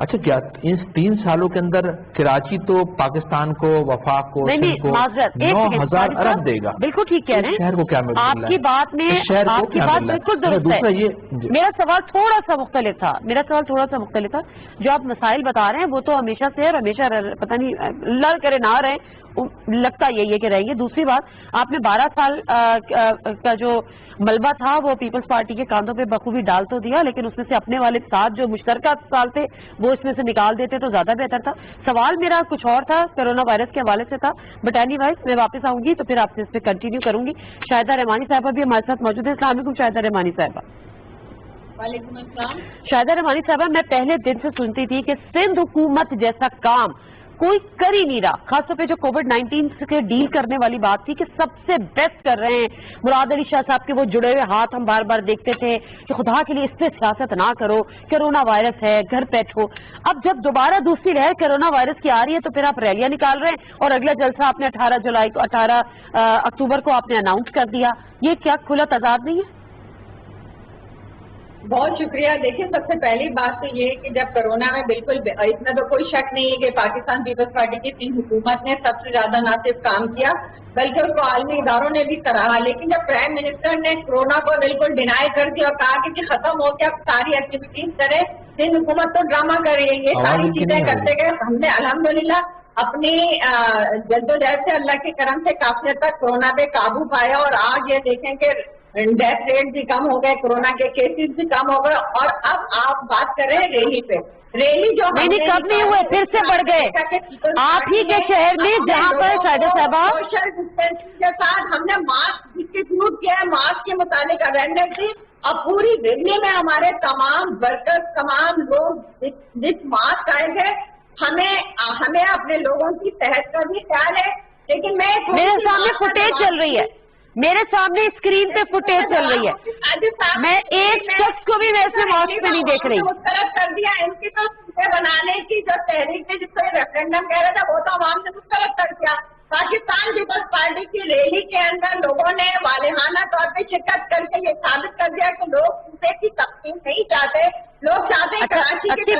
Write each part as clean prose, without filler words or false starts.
اچھا کیا ان 3 سالوں کے اندر کراچی تو پاکستان کو، وفاق کو، نہیں کو 9,000 ارب دے گا؟ بالکل ٹھیک کہہ رہے ہیں. شہر کو کیا مل رہا ہے؟ آپ کی بات میں آپ کی بات بالکل درست ہے. میرا سوال تھوڑا سا مختلف تھا. جو آپ مسائل بتا رہے ہیں وہ تو ہمیشہ سے اور ہمیشہ پتہ نہیں لڑ کرے نہ رہے، لگتا یہی ہے کہ رہیں گے. دوسری بات، آپ نے 12 سال کا جو ملبہ تھا وہ پیپلز پارٹی کے کاندھوں پہ بخوبی ڈال تو دیا، لیکن اس میں سے اپنے والے 7 جو مشترکہ سال تھے وہ اس میں سے نکال دیتے تو زیادہ بہتر تھا. سوال میرا کچھ اور تھا، کرونا وائرس کے حوالے سے تھا. بٹ اینی وائز میں واپس آؤں گی تو پھر آپ سے اس پہ کنٹینیو کروں گی. شاہدہ رحمانی صاحبہ بھی ہمارے ساتھ موجود ہے. السلام علیکم شاہدہ رحمانی صاحبہ. وعلیکم السلام. شاہدہ رحمانی صاحبہ، میں پہلے دن سے سنتی تھی کہ سندھ حکومت جیسا کام کوئی کر ہی نہیں رہا. خاص طور پہ جو کووڈ-19 سے ڈیل کرنے والی بات تھی کہ سب سے بیسٹ کر رہے ہیں. مراد علی شاہ صاحب کے وہ جڑے ہوئے ہاتھ ہم بار بار دیکھتے تھے کہ خدا کے لیے اس پہ سیاست نہ کرو، کرونا وائرس ہے، گھر بیٹھو. اب جب دوبارہ دوسری لہر کرونا وائرس کی آ رہی ہے تو پھر آپ ریلیاں نکال رہے ہیں اور اگلا جلسہ آپ نے 18 اکتوبر کو آپ نے اناؤنس کر دیا. یہ کیا کھلا تضاد نہیں ہے؟ بہت شکریہ. دیکھیں، سب سے پہلی بات تو یہ کہ جب کرونا میں بالکل اس میں تو کوئی شک نہیں ہے کہ پاکستان پیپلز پارٹی کی سندھ حکومت نے سب سے زیادہ نہ صرف کام کیا بلکہ اس کو عالمی اداروں نے بھی سراہا. لیکن جب پرائم منسٹر نے کورونا کو بالکل ڈینائی کر دیا اور کہا کہ ختم ہو کے اب ساری ایکٹیویٹیز کرے، سندھ حکومت تو ڈرامہ کر رہی ہے. یہ ساری چیزیں کرتے گئے. ہم نے الحمدللہ اپنی جدوجہد سے اللہ کے کرم سے کافی حد تک کورونا پہ قابو پایا اور آج یہ دیکھیں کہ ڈیتھ ریٹ بھی کم ہو گئے، کورونا کے کیسز بھی کم ہو گئے. اور اب آپ بات کر رہے ہیں ریلی پہ. ریلی جو نہیں کب نہیں ہوئے، پھر سے بڑھ گئے. آپ ہی کے شہر میں جہاں پر شاہدہ صاحبہ سوشل ڈسٹینسنگ کے ساتھ ہم نے ماسک ڈسٹریبیوٹ کیا ہے، ماسک کے متعلق اویئرنیس دی. اور پوری دلی میں ہمارے تمام ورکرز، تمام لوگ جس ماسک آئے تھے، ہمیں اپنے لوگوں کی صحت کا بھی خیال ہے. لیکن میرے سامنے فوٹیج چل رہی ہے، میرے سامنے اسکرین پہ فوٹیج چل رہی ہے. میں ایک شخص کو بھی ویسے ماسک پہ نہیں دیکھ رہی. مسترد کر دیا ان کی تو بنانے کی جو تحریک تھی، جس کو ریفرینڈم کہہ رہا تھا، وہ تو عوام سے مسترد کر دیا. پاکستان پیپلز پارٹی کی ریلی کے اندر لوگوں نے والہانہ طور پہ شرکت کر کے یہ ثابت کر دیا کہ لوگ صوبے کی تقسیم نہیں چاہتے، لوگ چاہتے ہیں کراچی کی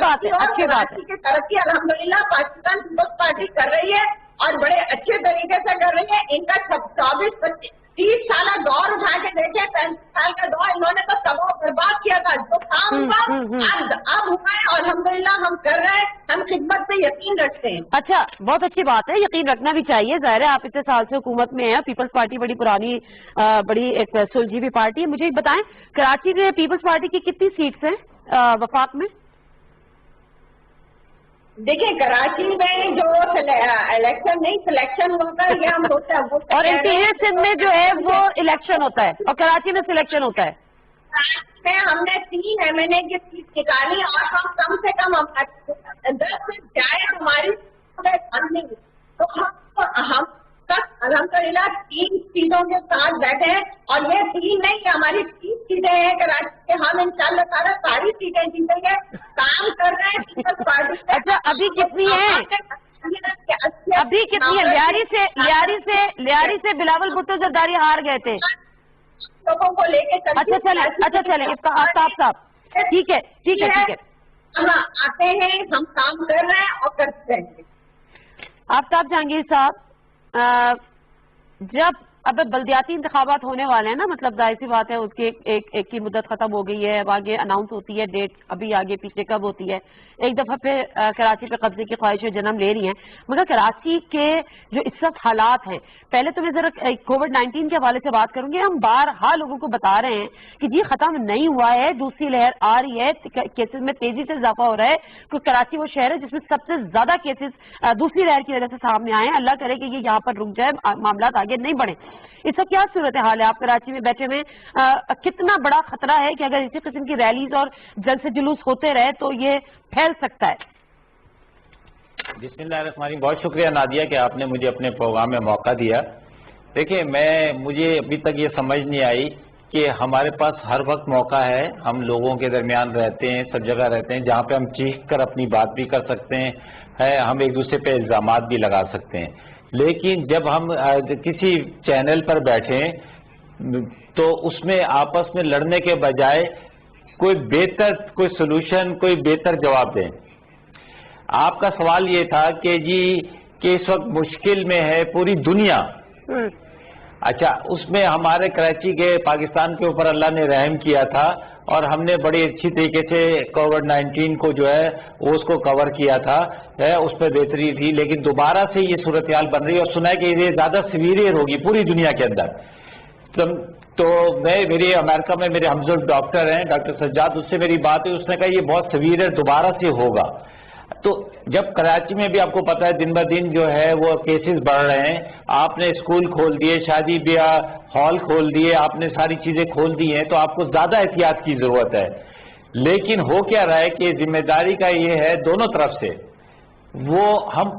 ترقی. الحمدللہ پاکستان پیپلز پارٹی کر رہی ہے اور بڑے اچھے طریقے سے کر رہی ہے. ان کا 24-25-30 سالہ دور اٹھا کے دیکھیں، 35 سال کا دور انہوں نے تو سب برباد کیا تھا. جو کام ہوا اب ہوا ہے اور الحمدللہ ہم کر رہے ہیں. ہم خدمت پہ یقین رکھتے ہیں. اچھا، بہت اچھی بات ہے، یقین رکھنا بھی چاہیے. ظاہر ہے آپ اتنے سال سے حکومت میں ہیں، پیپلز پارٹی بڑی پرانی بڑی ایک سلجھی ہوئی پارٹی ہے. مجھے بتائیں کراچی میں پیپلز پارٹی کی کتنی سیٹس ہیں وفاق میں؟ دیکھیں، کراچی میں جو الیکشن نہیں سلیکشن ہوتا ہے یہ ہم ہوتا ہے، اور انٹیریئر سندھ میں جو ہے وہ الیکشن ہوتا ہے اور کراچی میں سلیکشن ہوتا ہے. میں ہم نے 3 MNA کی سیٹ نکالی اور ہم کم سے کم 10 سے جائے ہماری تو ہم تک الحمدللہ 3 چیزوں کے ساتھ بیٹھے ہیں. اور یہ 3 نہیں، ہماری 30 چیزیں ہیں کراچی کے. ہم انشاءاللہ تعالیٰ ساری چیزیں جیتیں گے، کام کر رہے ہیں پیپلز پارٹی سے. اچھا، ابھی کتنی ہیں؟ ابھی کتنی ہے؟ لیاری سے بلاول بھٹو زرداری ہار گئے تھے. لوگوں کو لے کے اچھا چلیں اس کا آفتاب صاحب ٹھیک ہے. ہم آتے ہیں، ہم کام کر رہے ہیں اور کرتے رہیں گے. آفتاب جہانگیر صاحب، جب اب بلدیاتی انتخابات ہونے والے ہیں نا، مطلب ظاہر سی بات ہے اس کی ایک کی مدت ختم ہو گئی ہے، اب آگے اناؤنس ہوتی ہے ڈیٹ، ابھی آگے پیچھے کب ہوتی ہے. ایک دفعہ پھر کراچی پہ قبضے کی خواہشیں جنم لے رہی ہیں. مگر کراچی کے جو اس وقت حالات ہیں، پہلے تو میں ذرا کووڈ-19 کے حوالے سے بات کروں گی. ہم بارہا لوگوں کو بتا رہے ہیں کہ جی ختم نہیں ہوا ہے، دوسری لہر آ رہی ہے، کیسز میں تیزی سے اضافہ ہو رہا ہے. کیونکہ کراچی وہ شہر ہے جس میں سب سے زیادہ کیسز دوسری لہر کی وجہ سے سامنے آئے ہیں. اللہ کرے کہ یہ یہاں پر رک جائے، معاملات آگے نہیں بڑھیں. اس کا کیا صورتحال ہے؟ آپ کراچی میں بیٹھے ہوئے، کتنا بڑا خطرہ ہے کہ اگر اسی قسم کی ریلیز اور جلسے جلوس ہوتے رہے تو یہ پھیل سکتا ہے؟ بسم اللہ الرحمن الرحیم. بہت شکریہ نادیہ کہ آپ نے مجھے اپنے پروگرام میں موقع دیا. دیکھیں، مجھے ابھی تک یہ سمجھ نہیں آئی کہ ہمارے پاس ہر وقت موقع ہے، ہم لوگوں کے درمیان رہتے ہیں، سب جگہ رہتے ہیں جہاں پہ ہم چیخ کر اپنی بات بھی کر سکتے ہیں، ہم ایک دوسرے پہ الزامات بھی لگا سکتے ہیں. لیکن جب ہم کسی چینل پر بیٹھیں تو اس میں آپس میں لڑنے کے بجائے کوئی بہتر کوئی سولوشن کوئی بہتر جواب دیں. آپ کا سوال یہ تھا کہ جی کہ اس وقت مشکل میں ہے پوری دنیا. اچھا, اس میں ہمارے کراچی کے پاکستان کے اوپر اللہ نے رحم کیا تھا اور ہم نے بڑی اچھی طریقے سے کووڈ-19 کو جو ہے اس کو کور کیا تھا, اس پہ بہتری تھی. لیکن دوبارہ سے یہ صورتحال بن رہی ہے اور سنا ہے کہ یہ زیادہ سیویئر ہوگی پوری دنیا کے اندر. تو میری امریکہ میں میرے ہمدرد ڈاکٹر ہیں, ڈاکٹر سجاد, اس سے میری بات ہوئی, اس نے کہا یہ بہت سیویئر دوبارہ سے ہوگا. تو جب کراچی میں بھی آپ کو پتا ہے دن بہ دن جو ہے وہ کیسز بڑھ رہے ہیں, آپ نے اسکول کھول دیے, شادی بیاہ ہال کھول دیے, آپ نے ساری چیزیں کھول دی ہیں, تو آپ کو زیادہ احتیاط کی ضرورت ہے. لیکن ہو کیا رہا ہے کہ ذمہ داری کا یہ ہے دونوں طرف سے, وہ ہم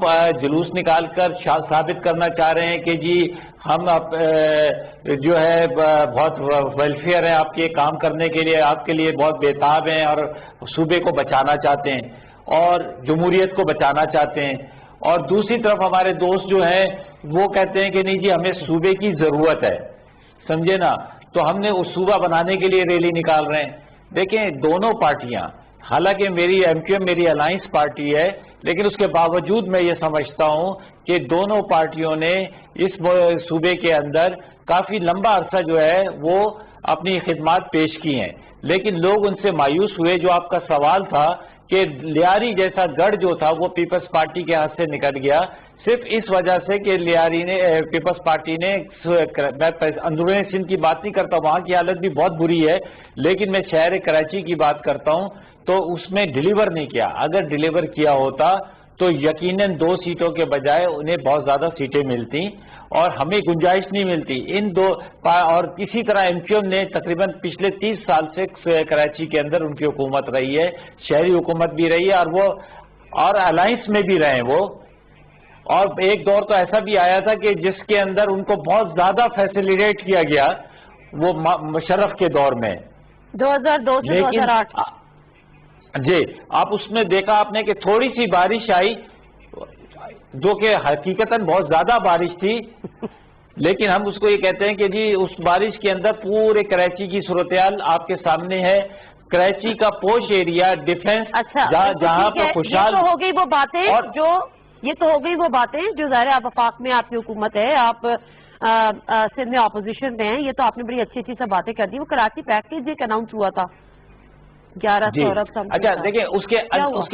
جلوس نکال کر ثابت کرنا چاہ رہے ہیں کہ جی ہم جو ہے بہت ویلفیئر ہیں آپ کے کام کرنے کے لیے, آپ کے لیے بہت بےتاب ہیں اور صوبے کو بچانا چاہتے ہیں اور جمہوریت کو بچانا چاہتے ہیں. اور دوسری طرف ہمارے دوست جو ہیں وہ کہتے ہیں کہ نہیں جی ہمیں صوبے کی ضرورت ہے, سمجھے نا, تو ہم نے اس صوبہ بنانے کے لیے ریلی نکال رہے ہیں. دیکھیں دونوں پارٹیاں, حالانکہ میری ایم کیو ایم میری الائنس پارٹی ہے, لیکن اس کے باوجود میں یہ سمجھتا ہوں کہ دونوں پارٹیوں نے اس صوبے کے اندر کافی لمبا عرصہ جو ہے وہ اپنی خدمات پیش کی ہیں. لیکن لوگ ان سے مایوس ہوئے. جو آپ کا سوال تھا کہ لیاری جیسا گڑھ جو تھا وہ پیپلز پارٹی کے ہاتھ سے نکل گیا, صرف اس وجہ سے کہ لیاری نے پیپلز پارٹی نے, میں اندرون سندھ کی بات نہیں کرتا, وہاں کی حالت بھی بہت بری ہے, لیکن میں شہر کراچی کی بات کرتا ہوں, تو اس میں ڈیلیور نہیں کیا. اگر ڈیلیور کیا ہوتا تو یقیناً 2 سیٹوں کے بجائے انہیں بہت زیادہ سیٹیں ملتی اور ہمیں گنجائش نہیں ملتی ان دو. اور اسی طرح ایم کیو ایم نے تقریباً پچھلے 30 سال سے کراچی کے اندر ان کی حکومت رہی ہے, شہری حکومت بھی رہی ہے اور وہ اور الائنس میں بھی رہے وہ. اور ایک دور تو ایسا بھی آیا تھا کہ جس کے اندر ان کو بہت زیادہ فیسیلیٹیٹ کیا گیا, وہ مشرف کے دور میں 2002 سے 2008. جی, آپ اس میں دیکھا آپ نے کہ تھوڑی سی بارش آئی جو کہ حقیقتاً بہت زیادہ بارش تھی, لیکن ہم اس کو یہ کہتے ہیں کہ جی اس بارش کے اندر پورے کراچی کی صورتحال آپ کے سامنے ہے. کراچی کا پوش ایریا ڈیفنس جہاں پر خوشحال, یہ تو ہو گئی وہ باتیں جو یہ تو ہو گئی وہ باتیں جو ظاہر آپ وفاق میں آپ کی حکومت ہے, آپ سندھ میں اپوزیشن میں ہیں, یہ تو آپ نے بڑی اچھی اچھی سب باتیں کر دی. وہ کراچی پیکیج ایک اناؤنس ہوا تھا 1100 ارب سم. اچھا دیکھیں اس کے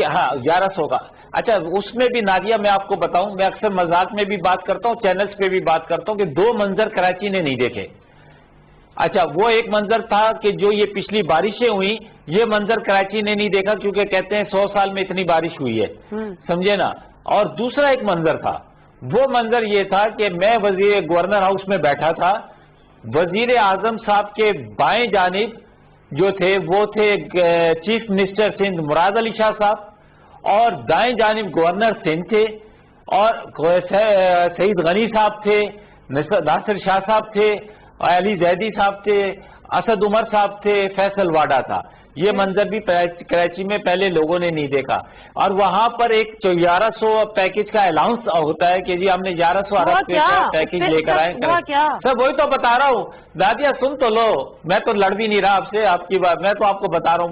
ہاں 1100 کا. اچھا اس میں بھی نادیہ میں آپ کو بتاؤں, میں اکثر مذاق میں بھی بات کرتا ہوں, چینلز پہ بھی بات کرتا ہوں کہ 2 منظر کراچی نے نہیں دیکھے. اچھا وہ ایک منظر تھا کہ جو یہ پچھلی بارشیں ہوئی, یہ منظر کراچی نے نہیں دیکھا کیونکہ کہتے ہیں 100 سال میں اتنی بارش ہوئی ہے, سمجھے نا. اور دوسرا ایک منظر تھا, وہ منظر یہ تھا کہ میں گورنر ہاؤس میں بیٹھا تھا, وزیر اعظم صاحب کے بائیں جانب جو تھے وہ تھے چیف منسٹر سندھ مراد علی شاہ صاحب, اور دائیں جانب گورنر سندھ تھے, اور سعید غنی صاحب تھے, ناصر شاہ صاحب تھے, علی زیدی صاحب تھے, اسد عمر صاحب تھے, فیصل واڈا تھا. یہ منظر بھی کراچی میں پہلے لوگوں نے نہیں دیکھا. اور وہاں پر ایک 1100 پیکج کا الاؤنس ہوتا ہے کہ جی ہم نے 1100 ارب کا پیکج لے کر آئے. سر وہی تو بتا رہا ہوں نادیہ, سن تو لو, میں تو لڑ بھی نہیں رہا آپ سے, آپ کی بات میں تو آپ کو بتا رہا ہوں.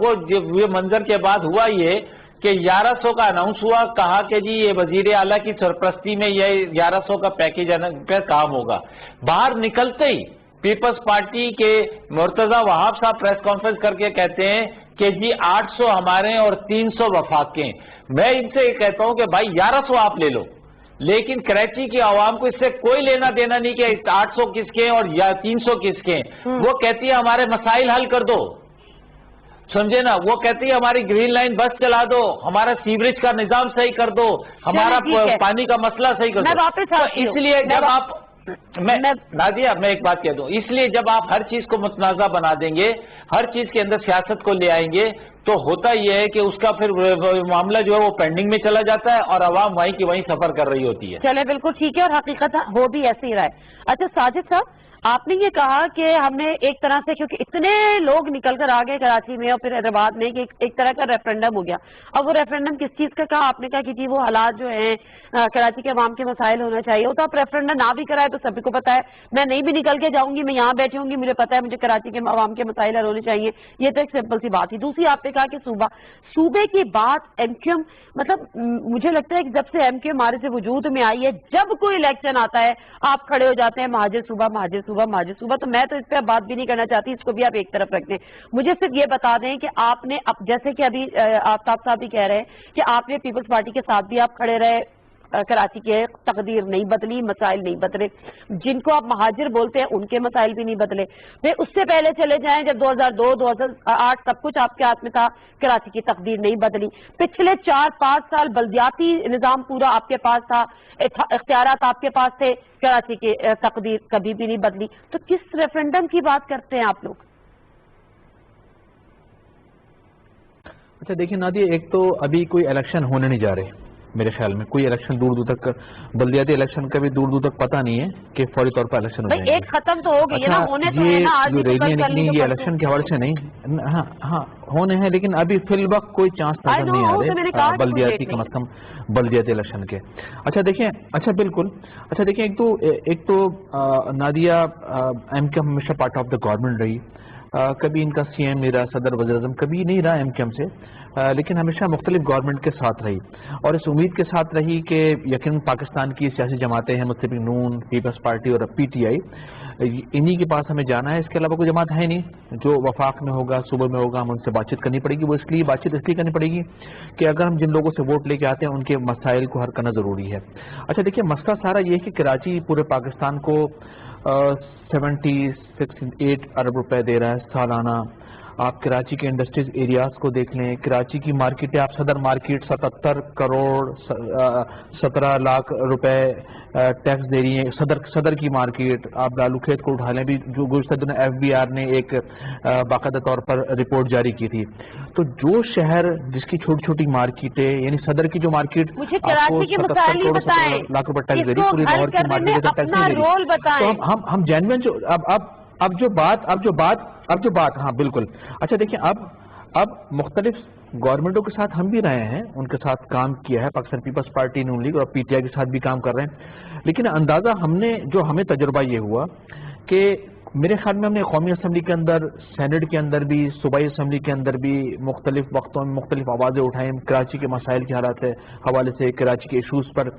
وہ منظر کے بعد ہوا یہ کہ 1100 کا اناؤنس ہوا, کہا کہ جی یہ وزیر اعلیٰ کی سرپرستی میں یہ 1100 کا پیکج کا کام ہوگا. باہر نکلتے ہی پیپلز پارٹی کے مرتضی وہاب صاحب پریس کانفرنس کر کے کہتے ہیں کہ جی 800 ہمارے اور 300 وفاق کے. میں ان سے یہ کہتا ہوں کہ بھائی 1100 آپ لے لو, لیکن کراچی کی عوام کو اس سے کوئی لینا دینا نہیں کہ 800 کس کے اور یا 300 کس کے. وہ کہتی ہے ہمارے مسائل حل کر دو, سمجھے نا. وہ کہتی ہے ہماری گرین لائن بس چلا دو, ہمارا سیوریج کا نظام صحیح کر دو, ہمارا پانی کا مسئلہ صحیح کر دو. اس لیے جب آپ نادیہ میں ایک بات کہہ دوں, اس لیے جب آپ ہر چیز کو متنازع بنا دیں گے, ہر چیز کے اندر سیاست کو لے آئیں گے, تو ہوتا یہ ہے کہ اس کا پھر معاملہ جو ہے وہ پینڈنگ میں چلا جاتا ہے اور عوام وہیں کی وہیں سفر کر رہی ہوتی ہے. چلے بالکل ٹھیک ہے، اور حقیقت ہو بھی ایسے ہی رہا ہے. اچھا ساجد صاحب، آپ نے یہ کہا کہ ہم نے ایک طرح سے، کیونکہ اتنے لوگ نکل کر آ گئے کراچی میں اور پھر حیدرآباد میں، کہ ایک طرح کا ریفرنڈم ہو گیا. اب وہ ریفرنڈم کس چیز کا کہا آپ نے؟ کہا کہ جی وہ حالات جو ہیں کراچی کے عوام کے مسائل ہونا چاہیے. وہ تو آپ ریفرنڈم نہ بھی کرائے تو سبھی کو پتا ہے، میں نہیں بھی نکل کے جاؤں گی، میں یہاں بیٹھی ہوں گی، مجھے پتا ہے مجھے کراچی کے عوام کے مسائل حل ہونے چاہیے. یہ تو ایک سمپل سی بات تھی. دوسری آپ نے کہا کہ صوبے کی بات ایم کیو ایم، مطلب مجھے لگتا ہے کہ جب سے ایم کیو ایم ہمارے سے وجود میں آئی ہے، جب کوئی الیکشن آتا ہے آپ کھڑے ہو جاتے ہیں مہاجر صوبہ مہاجر صوبہ مہاجر صوبہ. تو میں تو اس پہ بات بھی نہیں کرنا چاہتی، اس کو بھی آپ ایک طرف رکھ دیں. مجھے صرف یہ بتا دیں کہ آپ نے جیسے کہ ابھی آفتاب صاحب بھی کہہ رہے ہیں کہ آپ نے پیپلز پارٹی کے ساتھ بھی آپ کھڑے رہے، کراچی کے تقدیر نہیں بدلی، مسائل نہیں بدلے، جن کو آپ مہاجر بولتے ہیں ان کے مسائل بھی نہیں بدلے. پھر اس سے پہلے چلے جائیں جب 2002 2008 سب کچھ آپ کے ہاتھ میں تھا، کراچی کی تقدیر نہیں بدلی. پچھلے 4-5 سال بلدیاتی نظام پورا آپ کے پاس تھا، اختیارات آپ کے پاس تھے، کراچی کی تقدیر کبھی بھی نہیں بدلی. تو کس ریفرنڈم کی بات کرتے ہیں آپ لوگ؟ اچھا دیکھیں نادیہ، ایک تو ابھی کوئی الیکشن ہونے نہیں جا رہے میرے خیال میں. کوئی الیکشن دور دور تک، بلدیاتی الیکشن کا بھی دور دور تک پتہ نہیں ہے کہ فوری طور پر الیکشن ہو جائیں گے. ایک ختم تو ہو گئی ہے نا، ہونے تو ہے نا، آج جو ریلیاں نکلی یہ الیکشن کے حوالے سے نہیں، ہاں ہونے ہیں، لیکن ابھی فی الوقت کوئی چانس نظر نہیں آ رہے بلدیاتی، کم از کم بلدیاتی الیکشن کے. اچھا دیکھیں، اچھا بالکل، اچھا دیکھیں، ایک تو نادیہ ایم کیو ایم ہمیشہ پارٹ آف دا گورنمنٹ رہی. کبھی ان کا سی ایم نہیں رہا، صدر وزیر اعظم کبھی نہیں رہا ایم کیو ایم سے، لیکن ہمیشہ مختلف گورنمنٹ کے ساتھ رہی، اور اس امید کے ساتھ رہی کہ یقیناً پاکستان کی سیاسی جماعتیں ہیں، متفق نون، پیپلز پارٹی اور پی ٹی آئی، انہی کے پاس ہمیں جانا ہے. اس کے علاوہ کوئی جماعت ہے نہیں. جو وفاق میں ہوگا، صوبے میں ہوگا، ہم ان سے بات چیت کرنی پڑے گی. وہ بات چیت اس لیے کرنی پڑے گی کہ اگر ہم جن لوگوں سے ووٹ لے کے آتے ہیں ان کے مسائل کو حل کرنا ضروری ہے. اچھا دیکھیے، مسئلہ سارا یہ ہے کہ کراچی پورے پاکستان کو 78 ارب روپے دے رہا ہے سالانہ. آپ کراچی کے انڈسٹریز ایریاز کو دیکھ لیں، کراچی کی مارکیٹیں، آپ صدر مارکیٹ 77 کروڑ 17 لاکھ روپے ٹیکس دے رہی ہیں. صدر کی مارکیٹ آپ لالو کھیت کو اٹھا لیں، بھی جو گزشتہ دنوں ایف بی آر نے ایک باقاعدہ طور پر رپورٹ جاری کی تھی. تو جو شہر جس کی چھوٹی چھوٹی مارکیٹیں، یعنی صدر کی جو مارکیٹ مجھے کراچی کے مسائل نہیں بتائیں، لاکھ روپے ٹیکس دے رہی، پوری لاہور کی مارکیٹ ٹیکس نہیں دے رہی. تو ہم جینوین جو اب جو بات ہاں بالکل. اچھا دیکھیں، اب مختلف گورنمنٹوں کے ساتھ ہم بھی رہے ہیں، ان کے ساتھ کام کیا ہے، Pakistan Peoples Party Noon league اور پی ٹی آئی کے ساتھ بھی کام کر رہے ہیں. لیکن اندازہ ہمیں تجربہ یہ ہوا کہ میرے خیال میں ہم نے قومی اسمبلی کے اندر، سینٹ کے اندر بھی، صوبائی اسمبلی کے اندر بھی مختلف وقتوں میں مختلف آوازیں اٹھائیں کراچی کے مسائل کے حالات کے حوالے سے، کراچی کے ایشوز پر.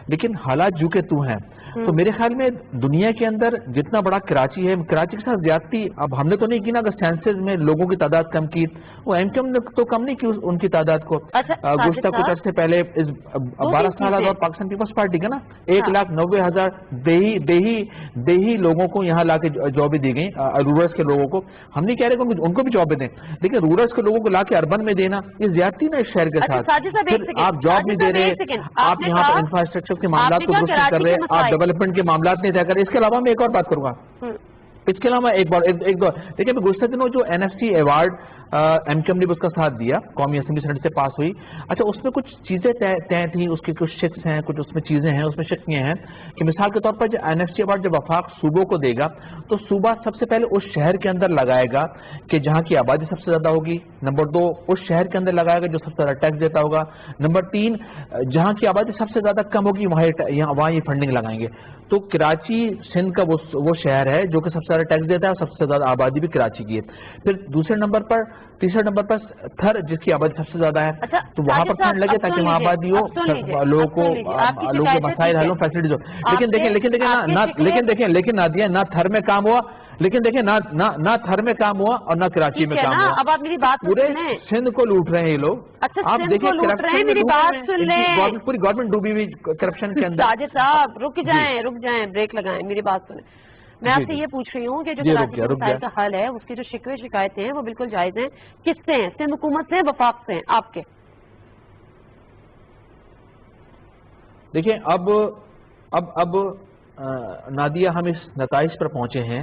لیکن حالات جو کہ تو ہیں، تو میرے خیال میں دنیا کے اندر جتنا بڑا کراچی ہے، کراچی کے ساتھ زیادتی اب ہم نے تو نہیں کی نا. اگر سینسز میں لوگوں کی تعداد کم کی، وہ ایم کیو ایم نے تو کم نہیں کی ان کی تعداد کو. گزشتہ کچھ عرصے پہلے 12 سال دور پاکستان پیپلز پارٹی کا نا 1,90,000 دیہی لوگوں کو یہاں لا کے جابیں دی گئیں، رورلز کے لوگوں کو. ہم نہیں کہہ رہے کہ ان کو بھی جابیں دیں، لیکن رورلز کے لوگوں کو لا کے اربن میں دینا یہ زیادتی نا اس شہر کے ساتھ. آپ جاب نہیں دے رہے، آپ یہاں پر انفراسٹرکچر کے معاملات کو درست کر رہے، آپ ڈیولپمنٹ کے معاملات نہیں طے کر رہے. اس کے علاوہ میں ایک اور بات کروں گا، اس کے علاوہ ایک دو دیکھیں، گزشتہ دنوں جو N F C award M Q M نے اس کا ساتھ دیا، قومی اسمبلی سینٹ سے پاس ہوئی. اچھا اس میں کچھ چیزیں طے تھیں، اس کی کچھ شکس ہیں، کچھ اس میں چیزیں ہیں، اس میں شک یہ ہیں کہ مثال کے طور پر جو این ایف سی ایوارڈ جب وفاق صوبوں کو دے گا تو صوبہ سب سے پہلے اس شہر کے اندر لگائے گا کہ جہاں کی آبادی سب سے زیادہ ہوگی. نمبر 2 اس شہر کے اندر لگائے گا جو سب سے زیادہ ٹیکس دیتا ہوگا. نمبر 3 جہاں کی آبادی سب سے زیادہ کم ہوگی وہاں یہ فنڈنگ لگائیں گے. تو کراچی سندھ کا وہ شہر ہے جو کہ سب سے زیادہ ٹیکس دیتا ہے اور سب سے زیادہ آبادی بھی کراچی کی ہے. پھر تیسرے نمبر پر تھر جس کی آبادی سب سے زیادہ ہے، تو وہاں پر فنڈ لگے تاکہ وہاں آبادی ہو، لوگوں کے مسائل حل ہوں، فیسلٹیز ہو. لیکن نادیہ نہ تھر میں کام ہوا، لیکن دیکھیں نہ تھر میں کام ہوا اور نہ کراچی میں کام ہوا. اب آپ میری بات پورے سندھ کو لوٹ رہے ہیں یہ لوگ. آپ دیکھیں میری بات سن لیں، پوری گورنمنٹ ڈوبی ہوئی کرپشن کے اندر. ساجد صاحب رک جائیں، بریک لگائیں، میری بات سنیں. میں آپ سے یہ پوچھ رہی ہوں کہ جو کراچی کے مسائل کا حل ہے اس کی جو شکوے شکایتیں ہیں وہ بالکل جائز ہیں. کس سے ہیں؟ سندھ حکومت سے، وفاق سے ہیں، آپ کے؟ دیکھیں اب نادیہ ہم اس نتائج پر پہنچے ہیں.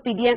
PDM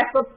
SOP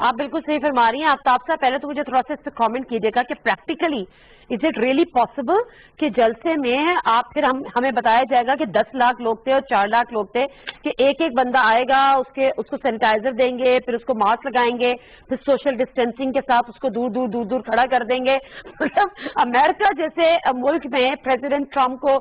آپ بالکل صحیح فرما رہی ہیں آفتاب صاحب. پہلے تو مجھے تھوڑا سا اس پہ کامنٹ کیجیے گا کہ practically is it really possible کہ جلسے میں آپ پھر ہمیں بتایا جائے گا کہ 10 لاکھ لوگ تھے اور 4 لاکھ لوگ تھے کہ ایک ایک بندہ آئے گا, اس کو سینیٹائزر دیں گے, پھر اس کو ماسک لگائیں گے, پھر سوشل ڈسٹینسنگ کے ساتھ اس کو دور کھڑا کر دیں گے. مطلب امریکہ جیسے ملک میں پریزیڈنٹ ٹرمپ کو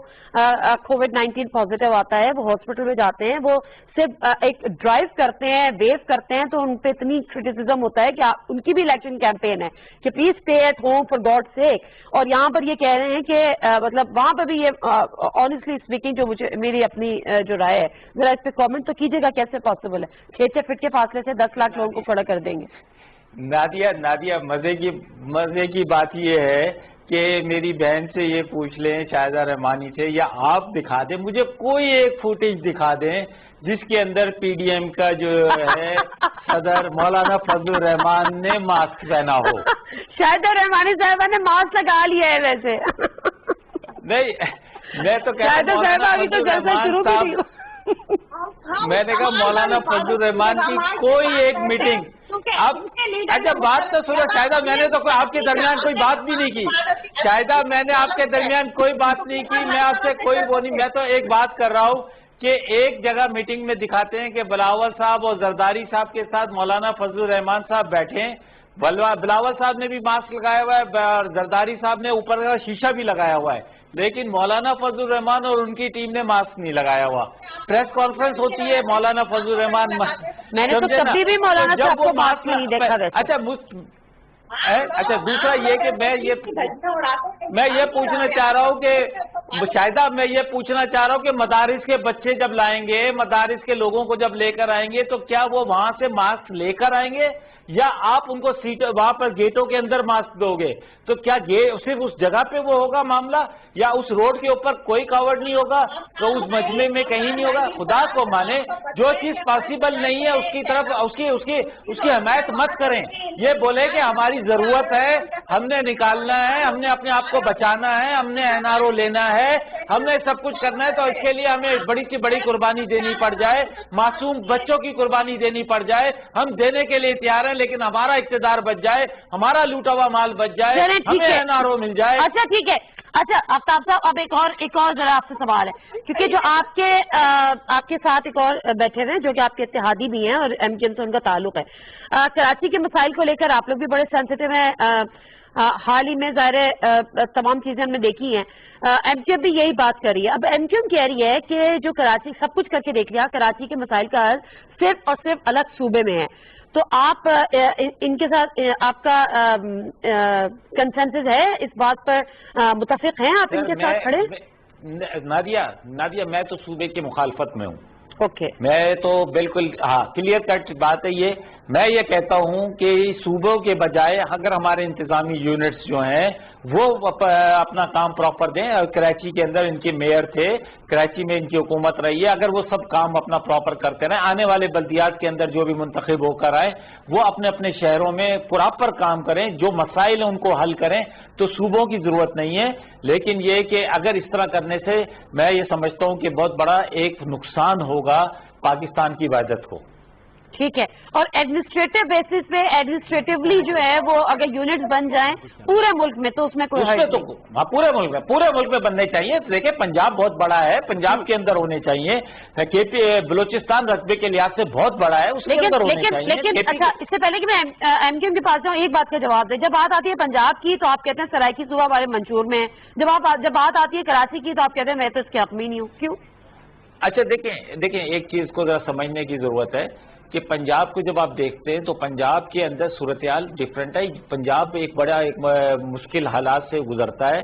کووڈ-19 پازیٹیو آتا ہے, وہ ہاسپٹل میں جاتے ہیں, وہ صرف ایک ڈرائیو کرتے ہیں, ویو کرتے ہیں, تو ان پہ اتنی کرٹیسزم ہوتا ہے کہ ان کی بھی الیکشن کیمپین ہے کہ please stay at home for God sake. اور یہاں پر یہ کہہ رہے ہیں کہ مطلب وہاں پر بھی یہ آنیسٹلی اسپیکنگ جو مجھے میری اپنی جو رائے ہے, ذرا اس پہ کامنٹ تو کیجیے گا کیسے پاسبل ہے 6 فٹ کے فاصلے سے 10 لاکھ لوگوں کو کھڑا کر دیں گے. نادیہ مزے کی بات یہ ہے کہ میری بہن سے یہ پوچھ لیں, شاہدہ رحمانی سے, یا آپ دکھا دیں مجھے کوئی ایک فوٹیج دکھا دیں جس کے اندر پی ڈی ایم کا جو ہے صدر مولانا فضل الرحمان نے ماسک پہنا ہو. شاہدہ رحمانی صاحبہ نے ماسک لگا لیا ہے ویسے. نہیں, میں تو کہتا ہوں میں نے کہا مولانا فضل الرحمان کی کوئی ایک میٹنگ. اب اچھا بات تو سنو شاہدہ, میں نے تو آپ کے درمیان کوئی بات بھی نہیں کی. شاہدہ میں نے آپ کے درمیان کوئی بات نہیں کی, میں آپ سے کوئی وہ نہیں, میں تو ایک بات کر رہا ہوں کہ ایک جگہ میٹنگ میں دکھاتے ہیں کہ بلاول صاحب اور زرداری صاحب کے ساتھ مولانا فضل الرحمان صاحب بیٹھے ہیں. بلاول صاحب نے بھی ماسک لگایا ہوا ہے اور زرداری صاحب نے اوپر کا شیشہ بھی لگایا ہوا ہے, لیکن مولانا فضل الرحمان اور ان کی ٹیم نے ماسک نہیں لگایا ہوا. پریس کانفرنس ہوتی ہے, مولانا فضل الرحمان, میں نے تو کبھی بھی مولانا صاحب کو ماسک نہیں دیکھا. اچھا دوسرا یہ کہ میں یہ پوچھنا چاہ رہا ہوں کہ شاہدہ میں یہ پوچھنا چاہ رہا ہوں کہ مدارس کے بچے جب لائیں گے, مدارس کے لوگوں کو جب لے کر آئیں گے, تو کیا وہ وہاں سے ماسک لے کر آئیں گے یا آپ ان کو سیٹ وہاں پر گیٹوں کے اندر ماسک دو گے؟ تو کیا صرف اس جگہ پہ وہ ہوگا معاملہ, یا اس روڈ کے اوپر کوئی کاوڈ نہیں ہوگا, تو اس مجمع میں کہیں نہیں ہوگا؟ خدا کو مانے, جو چیز پاسبل نہیں ہے اس کی طرف اس کی حمایت مت کریں. یہ بولے کہ ہماری ضرورت ہے, ہم نے نکالنا ہے, ہم نے اپنے آپ کو بچانا ہے, ہم نے NRO لینا ہے, ہم نے سب کچھ کرنا ہے, تو اس کے لیے ہمیں بڑی سے بڑی قربانی دینی پڑ جائے, معصوم بچوں کی قربانی دینی پڑ جائے, ہم دینے کے لیے تیار ہیں, لیکن ہمارا اقتدار بچ جائے, ہمارا لوٹا ہوا مال بچ جائے, ہمیں NRO مل جائے. اچھا ٹھیک ہے. اچھا آفتاب صاحب, اب ایک اور ذرا آپ سے سوال ہے, کیونکہ جو آپ کے ساتھ ایک اور بیٹھے ہوئے ہیں جو کہ آپ کے اتحادی بھی ہیں اور MGM سے ان کا تعلق ہے, کراچی کے مسائل کو لے کر آپ لوگ بھی بڑے سینسیٹیو ہیں. حال ہی میں ظاہر تمام چیزیں ہم نے دیکھی ہیں, MGM بھی یہی بات کر رہی ہے. اب MGM کہہ رہی ہے کہ جو کراچی سب کچھ کر کے دیکھ لیا, کراچی کے مسائل کا حل صرف اور صرف الگ صوبے میں ہے. تو آپ ان کے ساتھ آپ کا کنسنسس ہے, اس بات پر متفق ہیں آپ ان کے ساتھ کھڑے؟ نادیہ میں تو صوبے کی مخالفت میں ہوں. اوکے, میں تو بالکل کلیئر کٹ بات ہے یہ. میں یہ کہتا ہوں کہ صوبوں کے بجائے اگر ہمارے انتظامی یونٹس جو ہیں وہ اپنا کام پراپر دیں. کراچی کے اندر ان کے میئر تھے, کراچی میں ان کی حکومت رہی ہے, اگر وہ سب کام اپنا پراپر کرتے رہیں, آنے والے بلدیات کے اندر جو بھی منتخب ہو کر آئے وہ اپنے اپنے شہروں میں پراپر کام کریں, جو مسائل ہیں ان کو حل کریں, تو صوبوں کی ضرورت نہیں ہے. لیکن یہ کہ اگر اس طرح کرنے سے میں یہ سمجھتا ہوں کہ بہت بڑا ایک نقصان ہوگا پاکستان کی وحدت کو. ٹھیک ہے. اور ایڈمنسٹریٹو بیسس پہ ایڈمنسٹریٹولی جو ہے وہ اگر یونٹس بن جائیں پورے ملک میں تو اس میں کوئی حرج نہیں. پورے ملک میں بننے چاہیے. دیکھیں پنجاب بہت بڑا ہے, پنجاب کے اندر ہونے چاہیے. بلوچستان رقبے کے لحاظ سے بہت بڑا ہے, اس کے اندر ہونے چاہیے. لیکن اچھا, اس سے پہلے کہ میں MGM کے پاس جاؤں, ایک بات کا جواب دیں. جب بات آتی ہے پنجاب کی تو آپ کہتے ہیں سرائکی صوبہ والے منشور میں, جب بات آتی ہے کراچی کی تو آپ کہتے ہیں میں تو اس کے حق میں نہیں ہوں. کیوں؟ اچھا دیکھیں ایک چیز کو ذرا سمجھنے کی ضرورت ہے کہ پنجاب کو جب آپ دیکھتے ہیں تو پنجاب کے اندر صورتحال ڈیفرنٹ ہے. پنجاب ایک مشکل حالات سے گزرتا ہے,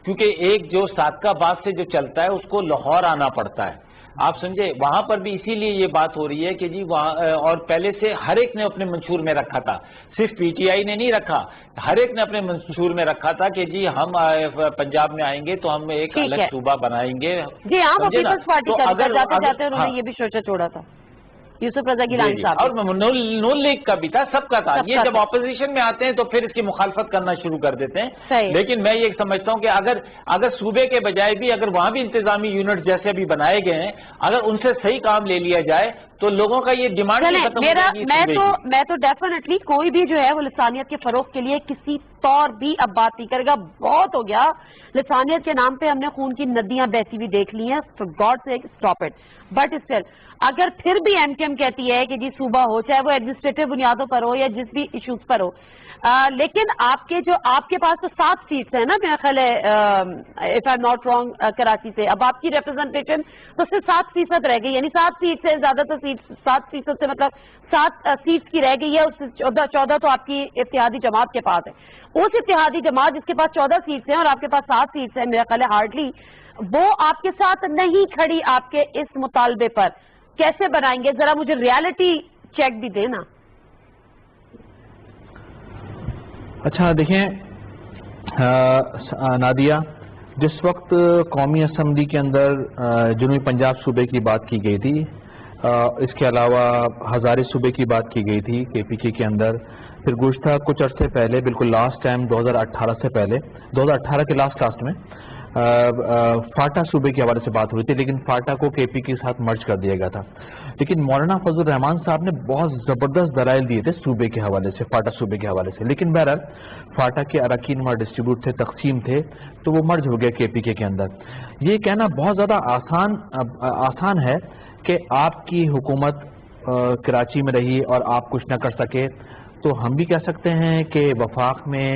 کیونکہ ایک جو صادقہ بات سے جو چلتا ہے اس کو لاہور آنا پڑتا ہے. آپ سمجھے, وہاں پر بھی اسی لیے یہ بات ہو رہی ہے کہ جی وہاں, اور پہلے سے ہر ایک نے اپنے منشور میں رکھا تھا, صرف PTI نے نہیں رکھا, ہر ایک نے اپنے منشور میں رکھا تھا کہ جی ہم پنجاب میں آئیں گے تو ہم ایک الگ صوبہ بنائیں گے. جی ہاں, پیپلز پارٹی کا جاتے جاتے انہوں نے یہ بھی سوچا چھوڑا تھا, یوسف رضا گیلانی صاحب, اور نون لیگ کا بھی تھا, سب کا تھا. یہ جب اپوزیشن میں آتے ہیں تو پھر اس کی مخالفت کرنا شروع کر دیتے ہیں. لیکن میں یہ سمجھتا ہوں کہ اگر صوبے کے بجائے بھی اگر وہاں بھی انتظامی یونٹ جیسے بھی بنائے گئے ہیں, اگر ان سے صحیح کام لے لیا جائے تو لوگوں کا یہ ڈیمانڈ نہیں ختم ہو جائے گی. میں تو ڈیفینیٹلی کوئی بھی جو ہے وہ لسانیت کے فروغ کے لیے کسی طور بھی اب بات نہیں کرے گا. بہت ہو گیا لسانیت کے نام پہ ہم نے خون کی ندیاں بہتی ہوئی دیکھ لی ہیں. For God sake stop it. But still اگر پھر بھی ایم کیو ایم کہتی ہے کہ جی صوبہ ہو, چاہے وہ ایڈمنسٹریٹو بنیادوں پر ہو یا جس بھی ایشوز پر ہو, لیکن آپ کے پاس تو 7 سیٹس ہیں نا میرا خیال ہے, if I am not wrong, Karachi سے. اب آپ کی ریپرزنٹیشن تو صرف 7% رہ گئی, یعنی 7 سیٹ سے زیادہ تو 7% سے مطلب 7 سیٹس کی رہ گئی ہے. اس 14 تو آپ کی اتحادی جماعت کے پاس ہے. اس اتحادی جماعت جس کے پاس 14 سیٹس ہیں اور آپ کے پاس 7 سیٹس ہیں, میرا خیال ہے ہارڈلی وہ آپ کے ساتھ نہیں کھڑی آپ کے اس مطالبے پر. کیسے بنائیں گے؟ ذرا مجھے ریالٹی چیک بھی دینا. اچھا دیکھیں نادیہ, جس وقت قومی اسمبلی کے اندر جنوبی پنجاب صوبے کی بات کی گئی تھی, اس کے علاوہ ہزارے صوبے کی بات کی گئی تھی کے پی کے اندر, پھر گزشتہ کچھ عرصے پہلے بالکل لاسٹ ٹائم 2018 سے پہلے 2018 کے لاسٹ میں فاٹا صوبے کے حوالے سے بات ہوئی تھی, لیکن فاٹا کو کے پی کے ساتھ مرج کر دیا گیا تھا. لیکن مولانا فضل الرحمان صاحب نے بہت زبردست دلائل دیے تھے صوبے کے حوالے سے, فاٹا صوبے کے حوالے سے. لیکن بہرحال فاٹا کے اراکین وہاں ڈسٹریبیوٹ تھے, تقسیم تھے, تو وہ مرج ہو گیا کے پی کے اندر. یہ کہنا بہت زیادہ آسان ہے کہ آپ کی حکومت کراچی میں رہی اور آپ کچھ نہ کر سکے. تو ہم بھی کہہ سکتے ہیں کہ وفاق میں